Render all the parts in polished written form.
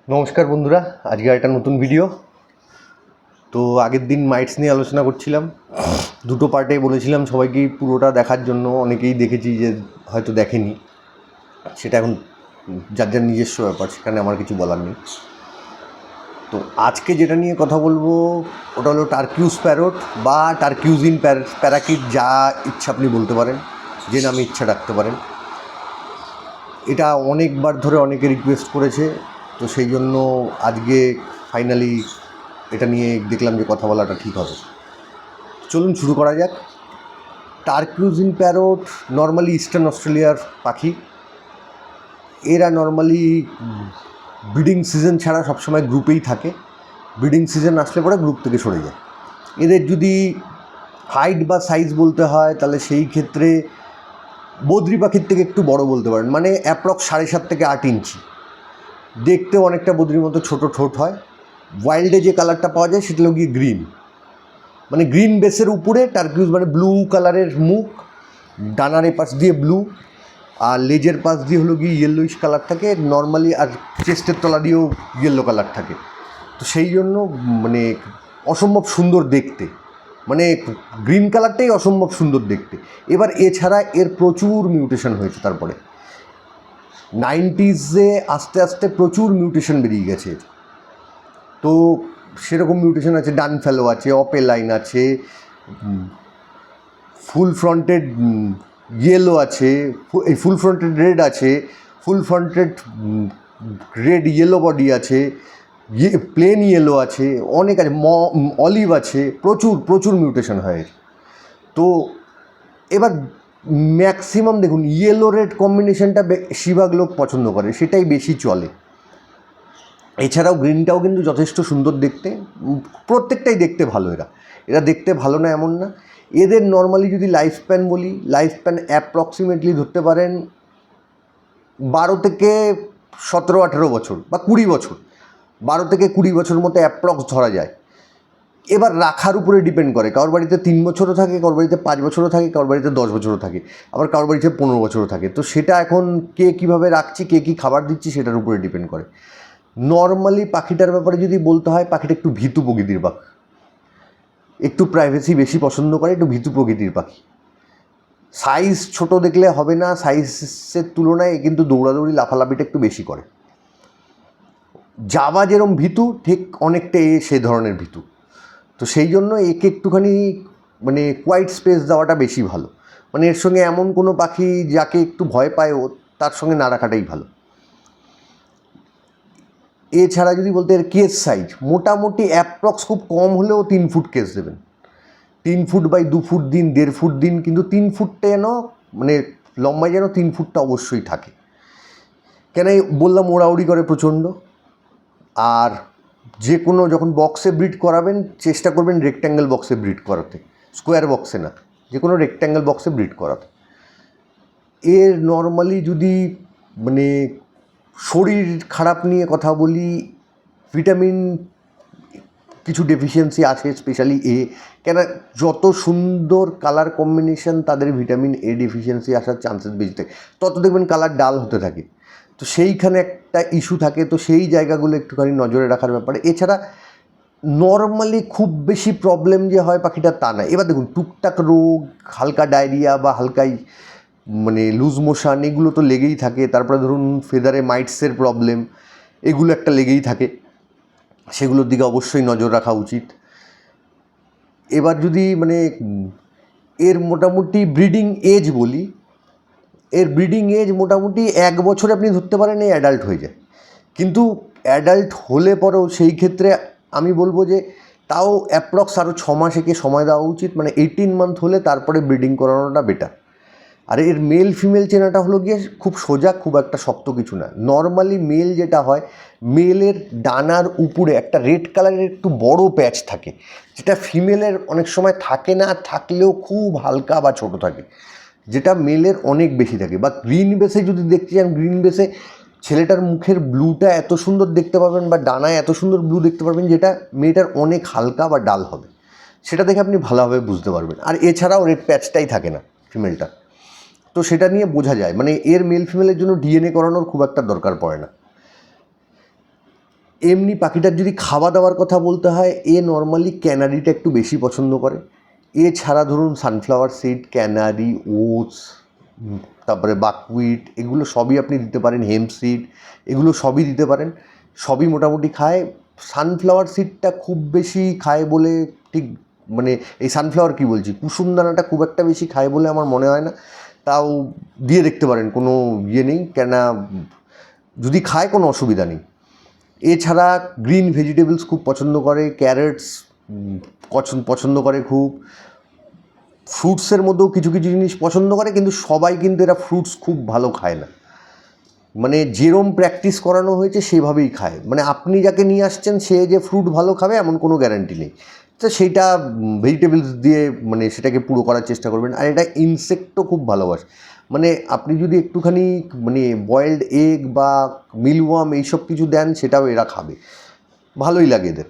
নমস্কার বন্ধুরা, আজকে একটা নতুন ভিডিও। তো আগের দিন মাইটস নিয়ে আলোচনা করছিলাম, দুটো পার্টে বলেছিলাম সবাইকেই পুরোটা দেখার জন্য। অনেকেই দেখেছি, যে হয়তো দেখেনি, সেটা এখন যার যার নিজস্ব ব্যাপার, সেখানে আমার কিছু বলার নেই। তো আজকে যেটা নিয়ে কথা বলবো ওটা হলো টার্কিউস প্যারট বা টার্কিউজিন প্যারাকিট, যা ইচ্ছা আপনি বলতে পারেন, যে নামে ইচ্ছা রাখতে পারেন। এটা অনেকবার ধরে অনেকে রিকোয়েস্ট করেছে, তো সেই জন্য আজকে ফাইনালি এটা নিয়ে দেখলাম যে কথা বলাটা ঠিক হবে। চলুন শুরু করা যাক। টার্কিউজিন প্যারট নর্মালি ইস্টার্ন অস্ট্রেলিয়ার পাখি। এরা নর্মালি ব্রিডিং সিজন ছাড়া সবসময় গ্রুপেই থাকে। ব্রিডিং সিজন আসলে পরে গ্রুপ থেকে সরে যায়। এদের যদি হাইট বা সাইজ বলতে হয়, তাহলে সেই ক্ষেত্রে বদ্রি পাখির থেকে একটু বড় বলতে পারেন, মানে অ্যাপ্রক্স 7.5 থেকে 8 ইঞ্চি। দেখতেও অনেকটা বদ্রির মতো ছোটো ঠোঁট হয়। ওয়াইল্ডে যে কালারটা পাওয়া যায় সেটা হলো গিয়ে গ্রিন, মানে গ্রিন বেসের উপরে টার্কিউজ, মানে ব্লু কালারের মুখ, ডানার পাশ দিয়ে ব্লু, আর লেজের পাশ দিয়ে হলো গিয়ে ইয়েলোইশ কালার থাকে নর্মালি, আর চেস্টের তলা দিয়েও ইয়েলো কালার থাকে। তো সেই জন্য মানে অসম্ভব সুন্দর দেখতে, মানে গ্রিন কালারটাই অসম্ভব সুন্দর দেখতে। এবার এছাড়া এর প্রচুর মিউটেশন হয়েছে, তারপরে 90s আস্তে আস্তে প্রচুর মিউটেশন বেরিয়ে গেছে। তো সেরকম মিউটেশন আছে, ডান ফেলো আছে, অপেলাইন আছে, ফুল ফ্রন্টেড ইয়েলো আছে, এই ফুল ফ্রন্টেড রেড আছে, ফুল ফ্রন্টেড রেড ইয়েলো বডি আছে, প্লেন ইয়েলো আছে, অনেক আছে, অলিভ আছে, প্রচুর প্রচুর মিউটেশন হয়। তো এবার ম্যাক্সিমাম দেখুন ইয়েলো রেড কম্বিনেশনটা বেশিরভাগ লোক পছন্দ করে, সেটাই বেশি চলে। এছাড়াও গ্রিনটাও কিন্তু যথেষ্ট সুন্দর দেখতে, প্রত্যেকটাই দেখতে ভালো। এরা দেখতে ভালো না এমন না। এদের নর্মালি যদি লাইফ স্প্যান বলি, লাইফ স্প্যান অ্যাপ্রক্সিমেটলি ধরতে পারেন 12 থেকে 17-18 বছর বা 20 বছর, 12 থেকে 20 বছর মতো অ্যাপ্রক্স ধরা যায়। এবার রাখার উপরে ডিপেন্ড করে, কারোর বাড়িতে 3 বছরও থাকে, কারোর বাড়িতে 5 বছরও থাকে, কারোর বাড়িতে 10 বছরও থাকে, আবার কারোর বাড়িতে 15 বছরও থাকে। তো সেটা এখন কে কীভাবে রাখছি, কে কী খাবার দিচ্ছি, সেটার উপরে ডিপেন্ড করে। নর্মালি পাখিটার ব্যাপারে যদি বলতে হয়, পাখিটা একটু ভীতু প্রকৃতির পাখি, একটু প্রাইভেসি বেশি পছন্দ করে, একটু ভীতু প্রকৃতির পাখি। সাইজ ছোট দেখলে হবে না, সাইজের তুলনায় কিন্তু দৌড়াদৌড়ি লাফালাফিটা একটু বেশি করে। জাভা যেরকম ভীতু, ঠিক অনেকটা সে ধরনের ভীতু। তো সেই জন্য একে একটুখানি মানে কোয়াইট স্পেস দেওয়াটা বেশি ভালো। মানে এর সঙ্গে এমন কোনো পাখি যাকে একটু ভয় পায়, ও তার সঙ্গে না রাখাটাই ভালো। এছাড়া যদি বলতে, এর কেস সাইজ মোটামুটি অ্যাপ্রক্স খুব কম হলেও 3 ফুট কেস দেবেন। 3 ফুট বাই 2 ফুট দিন, 1.5 ফুট দিন, কিন্তু 3 ফুটটা যেন মানে লম্বায় যেন 3 ফুটটা অবশ্যই থাকে। কেন বললাম, ওড়াউড়ি করে প্রচণ্ড। আর যে কোনো যখন বক্সে ব্রিড করাবেন, চেষ্টা করবেন রেক্ট্যাঙ্গেল বক্সে ব্রিড করাতে, স্কোয়ার বক্সে না, যে কোনো রেক্ট্যাঙ্গেল বক্সে ব্রিড করাতে। এর নর্মালি যদি মানে শরীর খারাপ নিয়ে কথা বলি, ভিটামিন কিছু ডেফিসিয়েন্সি আছে, স্পেশালি এ। কেন, যত সুন্দর কালার কম্বিনেশন, তাদের ভিটামিন এ ডেফিসিয়েন্সি আসার চান্সেস বেশি থাকে, তত দেখবেন কালার ডাল হতে থাকে। তো সেইখানে একটা ইস্যু থাকে, তো সেই জায়গাগুলো একটুখানি নজরে রাখার ব্যাপারে। এছাড়া নর্মালি খুব বেশি প্রবলেম যে হয় পাখিটার, তা না। এবার দেখুন, টুকটাক রোগ, হালকা ডায়রিয়া বা হালকাই মানে লুজ মোশন, এগুলো তো লেগেই থাকে। তারপরে ধরুন ফেদারে মাইটসের প্রবলেম, এগুলো একটা লেগেই থাকে, সেগুলোর দিকে অবশ্যই নজর রাখা উচিত। এবার যদি মানে এর মোটামুটি ব্রিডিং এজ বলি, এর ব্রিডিং এজ মোটামুটি 1 বছরে আপনি ধরতে পারেন এই অ্যাডাল্ট হয়ে যায়। কিন্তু অ্যাডাল্ট হলে পরেও সেই ক্ষেত্রে আমি বলবো যে তাও অ্যাপ্রক্স আরও 6 মাস একে সময় দেওয়া উচিত, মানে 18 মান্থ হলে তারপরে ব্রিডিং করানোটা বেটার। আর এর মেল ফিমেল চেনাটা হলো গিয়ে খুব সোজা, খুব একটা শক্ত কিছু না। নর্মালি মেল যেটা হয়, মেলের ডানার উপরে একটা রেড কালারের একটু বড় প্যাচ থাকে, যেটা ফিমেলের অনেক সময় থাকে না, থাকলেও খুব হালকা বা ছোট থাকে, যেটা মেলের অনেক বেশি থাকে। বা গ্রিন বেসে যদি দেখতে চান, গ্রিন বেসে ছেলেটার মুখের ব্লুটা এত সুন্দর দেখতে পারবেন, বা ডানায় এত সুন্দর ব্লু দেখতে পারবেন, যেটা মেয়েটার অনেক হালকা বা ডাল হবে, সেটা দেখে আপনি ভালোভাবে বুঝতে পারবেন। আর এছাড়াও রেড প্যাচটাই থাকে না ফিমেলটা, তো সেটা নিয়ে বোঝা যায়। মানে এর মেল ফিমেলের জন্য ডিএনএ করানোর খুব একটা দরকার পড়ে না। এমনি পাখিটার যদি খাওয়া দাওয়ার কথা বলতে হয়, এ নর্মালি ক্যানারিটা একটু বেশি পছন্দ করে। এছাড়া ধরুন সানফ্লাওয়ার সিড, ক্যানারি, ওটস, তারপরে বাকহুইট, এগুলো সবই আপনি দিতে পারেন, হেম্প সিড, এগুলো সবই দিতে পারেন, সবই মোটামুটি খায়। সানফ্লাওয়ার সিডটা খুব বেশি খায় বলে ঠিক, মানে এই সানফ্লাওয়ার কী বলছি, কুসুম দানাটা খুব একটা বেশি খায় বলে আমার মনে হয় না। তাও দিয়ে দেখতে পারেন, কোনো ইয়ে নেই, কেননা যদি খায় কোনো অসুবিধা নেই। এছাড়া গ্রিন ভেজিটেবলস খুব পছন্দ করে, ক্যারেটস পছন্দ করে খুব। ফ্রুটসের মধ্যেও কিছু কিছু জিনিস পছন্দ করে, কিন্তু সবাই কিন্তু এরা ফ্রুটস খুব ভালো খায় না। মানে যেরম প্র্যাকটিস করানো হয়েছে সেভাবেই খায়। মানে আপনি যাকে নিয়ে আসছেন সে যে ফ্রুট ভালো খাবে এমন কোনো গ্যারান্টি নেই। তো সেইটা ভেজিটেবলস দিয়ে মানে সেটাকে পুরো করার চেষ্টা করবেন। আর এটা ইনসেক্টও খুব ভালোবাসে। মানে আপনি যদি একটুখানি মানে বয়েলড এগ বা মিলওয়ার্ম এইসব কিছু দেন, সেটাও এরা খাবে, ভালোই লাগে এদের।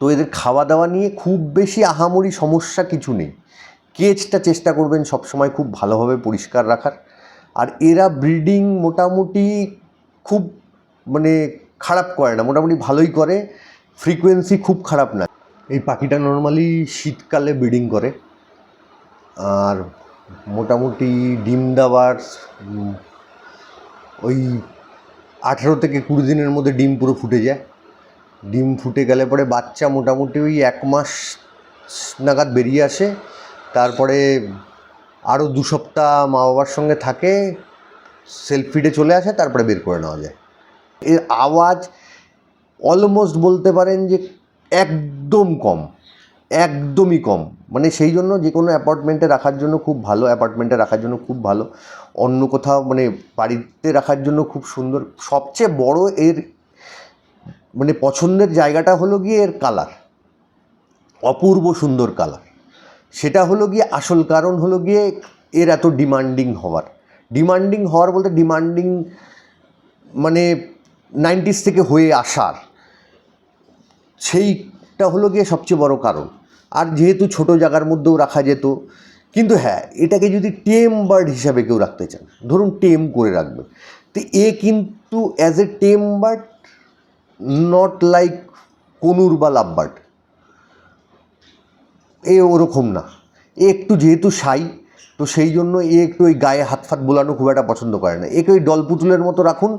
তো এদের খাওয়া দাওয়া নিয়ে খুব বেশি আহামরি সমস্যা কিছু নেই। কেজটা চেষ্টা করবেন সবসময় খুব ভালোভাবে পরিষ্কার রাখার। আর এরা ব্রিডিং মোটামুটি খুব মানে খারাপ করে না, মোটামুটি ভালোই করে, ফ্রিকোয়েন্সি খুব খারাপ না। এই পাখিটা নর্মালি শীতকালে ব্রিডিং করে, আর মোটামুটি ডিম দেওয়ার ওই 18 থেকে 20 দিনের মধ্যে ডিম পুরো ফুটে যায়। ডিম ফুটে গেলে পরে বাচ্চা মোটামুটি ওই 1 মাস নাগাদ বেরিয়ে আসে। তারপরে আরও 2 সপ্তাহ মা বাবার সঙ্গে থাকে, সেলফ ফিডে চলে আসে, তারপরে বের করে নেওয়া যায়। এর আওয়াজ অলমোস্ট বলতে পারেন যে একদম কম, একদমই কম। মানে সেই জন্য যে কোনো অ্যাপার্টমেন্টে রাখার জন্য খুব ভালো, অ্যাপার্টমেন্টে রাখার জন্য খুব ভালো, অন্য কোথাও মানে বাড়িতে রাখার জন্য খুব সুন্দর। সবচেয়ে বড় এর মানে পছন্দের জায়গাটা হলো গিয়ে এর কালার, অপূর্ব সুন্দর কালার। সেটা হলো গিয়ে আসল কারণ হলো গিয়ে এর এত ডিমান্ডিং হওয়ার বলতে ডিমান্ডিং মানে 90s থেকে হয়ে আসার, সেইটা হলো গিয়ে সবচেয়ে বড় কারণ। আর যেহেতু ছোটো জায়গার মধ্যেও রাখা যেত, কিন্তু হ্যাঁ, এটাকে যদি টেম বার্ড হিসাবে কেউ রাখতে চান, ধরুন টেম করে রাখবেন, তো এ কিন্তু অ্যাজ এ টেম বার্ড, নট লাইক কনুর বা লাভ বার্ড, এ ওরকম না। এ একটু যেহেতু শাই, তো সেই জন্য এ একটু ওই গায়ে হাত ফাত বোলানো খুব একটা পছন্দ করে না। একে ওই ডলপুতুলের মতো রাখুন,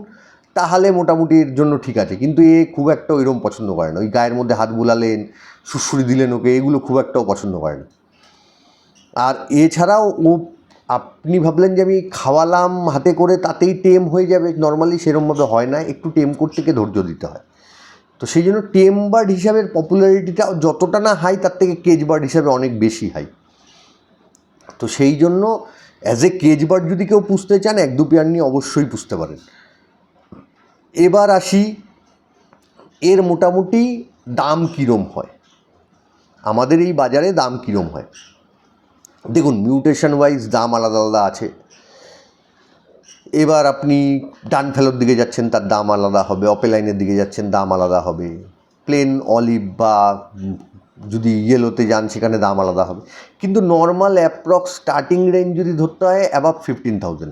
তাহলে মোটামুটি এর জন্য ঠিক আছে। কিন্তু এ খুব একটা ওইরকম পছন্দ করে না, ওই গায়ের মধ্যে হাত বুলালেন, সুড়সুড়ি দিলেন ওকে, এগুলো খুব একটাও পছন্দ করে না। আর এছাড়াও ও, আপনি ভাবলেন যে আমি খাওয়ালাম হাতে করে তাতেই টেম হয়ে যাবে, নর্মালি সেরকমভাবে হয় না, একটু টেম করতে গিয়ে ধৈর্য দিতে হয়। তো সেই জন্য টেম বার্ড হিসাবে পপুলারিটিটা যতটা না হাই, তার থেকে কেজ বার্ড হিসাবে অনেক বেশি হাই। তো সেই জন্য অ্যাজ এ কেজ বার্ড যদি কেউ পুষতে চান, 1-2 পেয়ার নিয়ে অবশ্যই পুষতে পারেন। এবার আসি এর মোটামুটি দাম কীরম হয়, আমাদের এই বাজারে দাম কীরম হয়। দেখুন, মিউটেশন ওয়াইজ দাম আলাদা আলাদা আছে। এবার আপনি ডান ফেলোর দিকে যাচ্ছেন, তার দাম আলাদা হবে, অপেলাইনের দিকে যাচ্ছেন, দাম আলাদা হবে, প্লেন অলিভ বা যদি ইয়েলোতে যান সেখানে দাম আলাদা হবে। কিন্তু নর্মাল অ্যাপ্রক্স স্টার্টিং রেঞ্জ যদি ধরতে হয় অ্যাবাভ 15,000,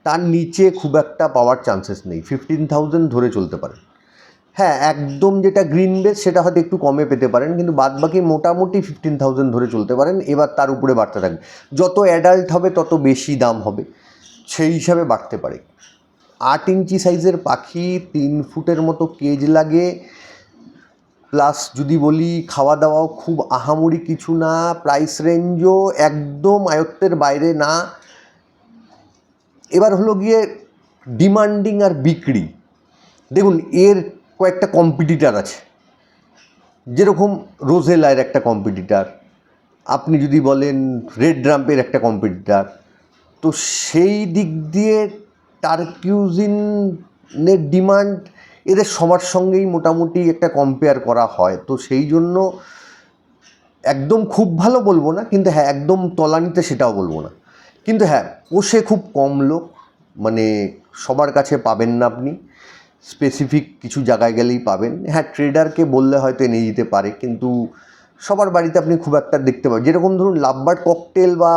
তার নিচে খুব একটা পাওয়ার চান্সেস নেই। 15,000 ধরে চলতে পারে। হ্যাঁ, একদম যেটা গ্রিন বেস সেটা হয়তো একটু কমে পেতে পারেন, কিন্তু বাদবাকি মোটামুটি 15,000 ধরে চলতে পারেন। এবার তার উপরে বাড়তে থাকবে, যত অ্যাডাল্ট হবে তত বেশি দাম হবে, সেই হিসাবে বাড়তে পারে। 8 ইঞ্চি সাইজের পাখি, 3 ফুটের মতো কেজ লাগে, প্লাস যদি বলি খাওয়া দাওয়াও খুব আহামরি কিছু না, প্রাইস রেঞ্জও একদম আয়ত্তের বাইরে না। এবার হলো গিয়ে ডিমান্ডিং আর বিক্রি। দেখুন, এর কয়েকটা কম্পিটিটার আছে, যেরকম রোজেলার একটা কম্পিটিটার, আপনি যদি বলেন রেড ড্রাম্পের একটা কম্পিটিটার। তো সেই দিক দিয়ে টার্কিউজিনের ডিমান্ড এদের সবার সঙ্গেই মোটামুটি একটা কম্পেয়ার করা হয়। তো সেই জন্য একদম খুব ভালো বলবো না, কিন্তু হ্যাঁ একদম তলানিতে সেটাও বলবো না। কিন্তু হ্যাঁ, পোষে খুব কম লোক, মানে সবার কাছে পাবেন না আপনি, স্পেসিফিক কিছু জায়গায় গেলেই পাবেন। হ্যাঁ, ট্রেডারকে বললে হয়তো এনে দিতে পারে, কিন্তু সবার বাড়িতে আপনি খুব একটা দেখতে পাবেন, যেরকম ধরুন লাভবার্ড ককটেল বা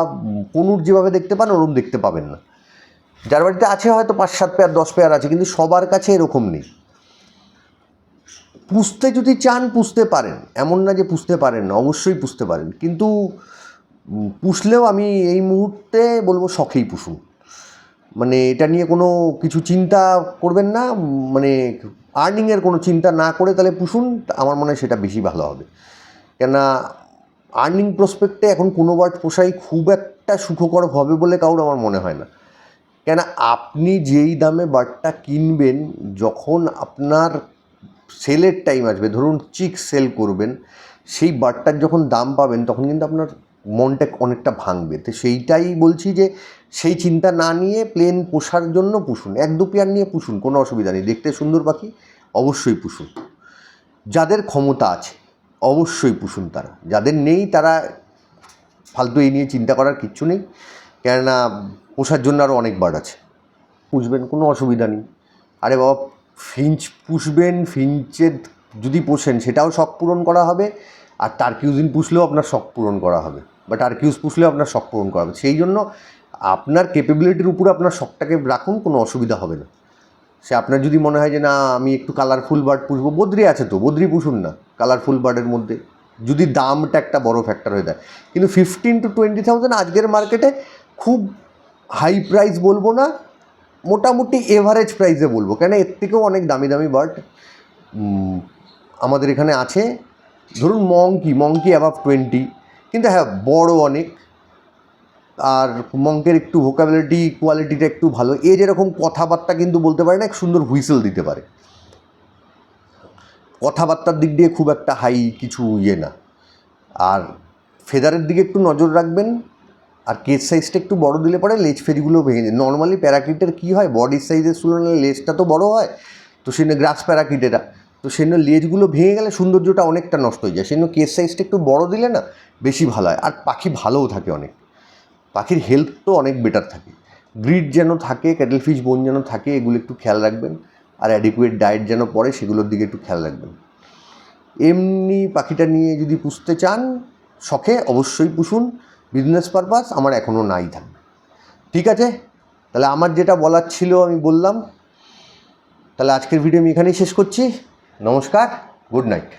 কনুর যেভাবে দেখতে পান ওরকম দেখতে পাবেন না। যার বাড়িতে আছে হয়তো 5-7 পেয়ার 10 পেয়ার আছে, কিন্তু সবার কাছে এরকম নেই। পুষতে যদি চান পুষতে পারেন, এমন না যে পুষতে পারেন না, অবশ্যই পুষতে পারেন, কিন্তু পুষলেও আমি এই মুহূর্তে বলবো শখেই পুষুন। মানে এটা নিয়ে কোনো কিছু চিন্তা করবেন না, মানে আর্নিংয়ের কোনো চিন্তা না করে তাহলে পুষুন, আমার মনে হয় সেটা বেশি ভালো হবে। কেননা আর্নিং প্রসপেক্টে এখন কোনো বার্ড পোষাই খুব একটা সুখকর হবে বলে কারোর আমার মনে হয় না। কেন, আপনি যেই দামে বার্ডটা কিনবেন, যখন আপনার সেলের টাইম আসবে, ধরুন চিক সেল করবেন, সেই বার্ডটার যখন দাম পাবেন তখন কিন্তু আপনার মনটা অনেকটা ভাঙবে। তো সেইটাই বলছি যে সেই চিন্তা না নিয়ে প্লেন পোষার জন্য পুষুন, 1-2 পেয়ার নিয়ে পুষুন, কোনো অসুবিধা নেই। দেখতে সুন্দর পাখি, অবশ্যই পুষুন। যাদের ক্ষমতা আছে অবশ্যই পুষুন, তারা যাদের নেই তারা ফালতু এই নিয়ে চিন্তা করার কিচ্ছু নেই। কেননা পোষার জন্য আরও অনেক বার্ড আছে, পুষবেন, কোনো অসুবিধা নেই। আরে বাবা, ফিঞ্চ পুষবেন, ফিঞ্চের যদি পোষেন সেটাও শখ পূরণ করা হবে, আর টার্কিউজিন পুষলেও আপনার শখ পূরণ করা হবে, বা টার্কিউজ পুষলেও আপনার শখ পূরণ করা হবে। সেই জন্য আপনার ক্যাপেবিলিটির উপরে আপনার শখটাকে রাখুন, কোনো অসুবিধা হবে না। সে আপনার যদি মনে হয় যে না আমি একটু কালারফুল বার্ড পুষবো, বদ্রি আছে তো, বদ্রি পুষুন না কালারফুল বার্ডের মধ্যে, যদি দামটা একটা বড় ফ্যাক্টর হয়ে যায়। কিন্তু 15,000 to 20,000 আজকের মার্কেটে খুব হাই প্রাইস বলবো না, মোটামুটি এভারেজ প্রাইসে বলবো, কেন এর থেকেও অনেক দামি দামি বার্ড আমাদের এখানে আছে। ধরুন মঙ্কি অ্যাবাভ 20, কিন্তু হ্যাঁ বড় অনেক, আর মঙ্কের একটু ভোকাবিলিটি কোয়ালিটিটা একটু ভালো। যেরকম কথাবার্তা কিন্তু বলতে পারে না, এক সুন্দর হুইসেল দিতে পারে, কথাবার্তার দিক দিয়ে খুব একটা হাই কিছু না। আর ফেদারের দিকে একটু নজর রাখবেন, আর কেজ সাইজটা একটু বড় দিলে পরে লেজ ফেরিগুলো ভেঙে যায়। নর্মালি প্যারাকিটের কী হয়, বডির সাইজের তুলনায় লেজটা তো বড় হয়, তো সেই জন্য গ্রাস প্যারাকিটেরা, তো সেই জন্য লেজগুলো ভেঙে গেলে সৌন্দর্যটা অনেকটা নষ্ট হয়ে যায়। সেই জন্য কেজ সাইজটা একটু বড় দিলে না বেশি ভালো হয়, আর পাখি ভালোও থাকে অনেক, পাখির হেলথ তো অনেক বেটার থাকে। গ্রিড যেন থাকে, ক্যাটেল ফিশ বোন যেন থাকে, এগুলো একটু খেয়াল রাখবেন। আর অ্যাডিকুয়েট ডায়েট যেন পড়ে, সেগুলোর দিকে একটু খেয়াল রাখবেন। এমনি পাখিটা নিয়ে যদি পুষতে চান শখে, অবশ্যই পুষুন। বিজনেস পারপাস আমার এখনও নাই থাকবে। ঠিক আছে, তাহলে আমার যেটা বলার ছিল আমি বললাম। তাহলে আজকের ভিডিও আমি এখানেই শেষ করছি। নমস্কার, গুড নাইট।